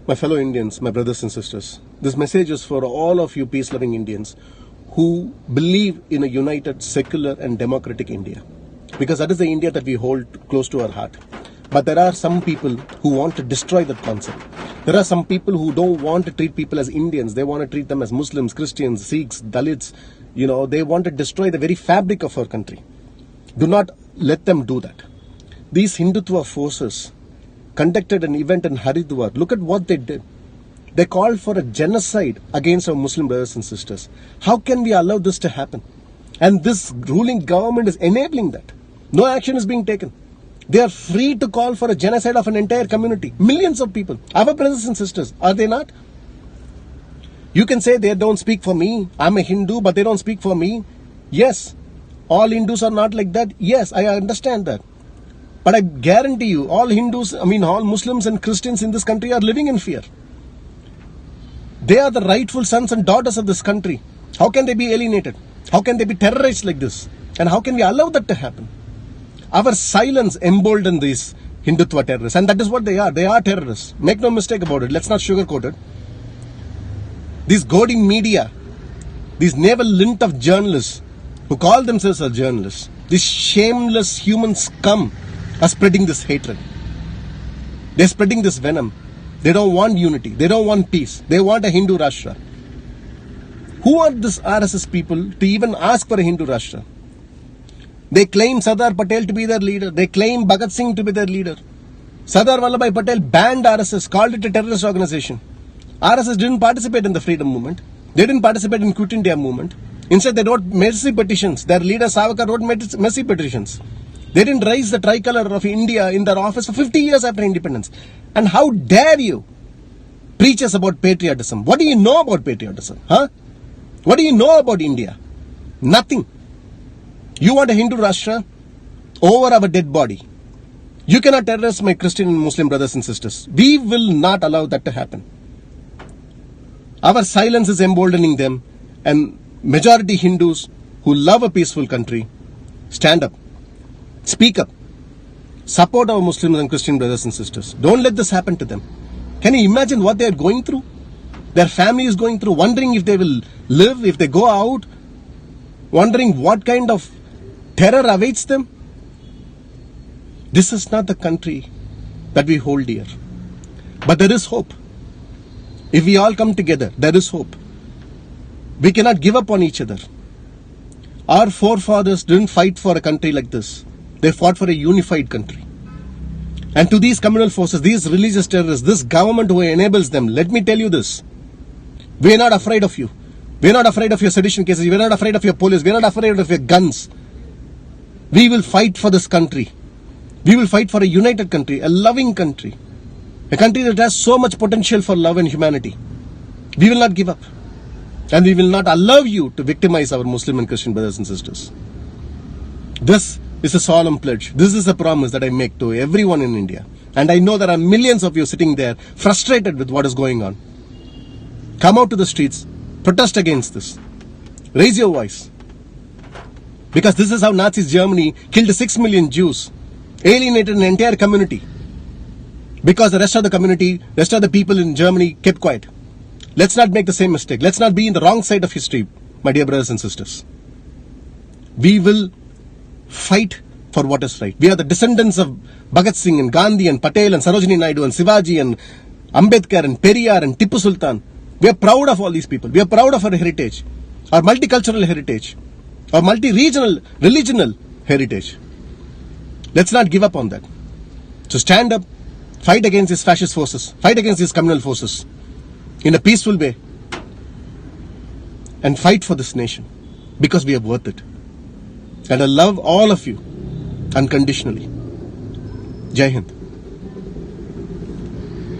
My fellow Indians, my brothers and sisters, this message is for all of you peace-loving Indians who believe in a united, secular and democratic India. Because that is the India that we hold close to our heart. But there are some people who want to destroy that concept. There are some people who don't want to treat people as Indians. They want to treat them as Muslims, Christians, Sikhs, Dalits. They want to destroy the very fabric of our country. Do not let them do that. These Hindutva forces conducted an event in Haridwar. Look at what they did. They called for a genocide against our Muslim brothers and sisters. How can we allow this to happen? And this ruling government is enabling that. No action is being taken. They are free to call for a genocide of an entire community. Millions of people. Our brothers and sisters. Are they not? You can say they don't speak for me. I'm a Hindu, but they don't speak for me. Yes. All Hindus are not like that. Yes, I understand that. But I guarantee you, all Muslims and Christians in this country are living in fear. They are the rightful sons and daughters of this country. How can they be alienated? How can they be terrorized like this? And how can we allow that to happen? Our silence emboldened these Hindutva terrorists. And that is what they are. They are terrorists. Make no mistake about it. Let's not sugarcoat it. These goading media, these naval lint of journalists who call themselves as journalists, these shameless human scum are spreading this hatred. They're spreading this venom. They don't want unity. They don't want peace. They want a Hindu Rashtra. Who are these RSS people to even ask for a Hindu Rashtra? They claim Sardar Patel to be their leader. They claim Bhagat Singh to be their leader. Sardar Vallabhbhai Patel banned RSS, called it a terrorist organization. RSS didn't participate in the freedom movement. They didn't participate in Quit India movement. Instead, they wrote mercy petitions. Their leader Savarkar wrote mercy petitions. They didn't raise the tricolor of India in their office for 50 years after independence. And how dare you preach us about patriotism? What do you know about patriotism? What do you know about India? Nothing. You want a Hindu Rashtra over our dead body. You cannot terrorize my Christian and Muslim brothers and sisters. We will not allow that to happen. Our silence is emboldening them, and majority Hindus who love a peaceful country, stand up, speak up, support our Muslims and Christian brothers and sisters. Don't let this happen to them. Can you imagine what they are going through? Their family is going through, wondering if they will live, if they go out, wondering what kind of terror awaits them. This is not the country that we hold dear. But there is hope. If we all come together, there is hope. We cannot give up on each other. Our forefathers didn't fight for a country like this. They fought for a unified country. And to these communal forces, these religious terrorists, this government who enables them, let me tell you this. We are not afraid of you. We are not afraid of your sedition cases. We are not afraid of your police. We are not afraid of your guns. We will fight for this country. We will fight for a united country, a loving country. A country that has so much potential for love and humanity. We will not give up. And we will not allow you to victimize our Muslim and Christian brothers and sisters. This is a solemn pledge. This is a promise that I make to everyone in India. And I know there are millions of you sitting there frustrated with what is going on. Come out to the streets. Protest against this. Raise your voice. Because this is how Nazi Germany killed 6 million Jews. Alienated an entire community. Because the rest of the community, rest of the people in Germany kept quiet. Let's not make the same mistake. Let's not be in the wrong side of history, my dear brothers and sisters. We will fight for what is right. We are the descendants of Bhagat Singh and Gandhi and Patel and Sarojini Naidu and Shivaji and Ambedkar and Periyar and Tipu Sultan. We are proud of all these people. We are proud of our heritage, our multicultural heritage, our multi-regional, religional heritage. Let's not give up on that. So stand up, fight against these fascist forces, fight against these communal forces in a peaceful way, and fight for this nation because we are worth it. And I love all of you unconditionally. Jai Hind.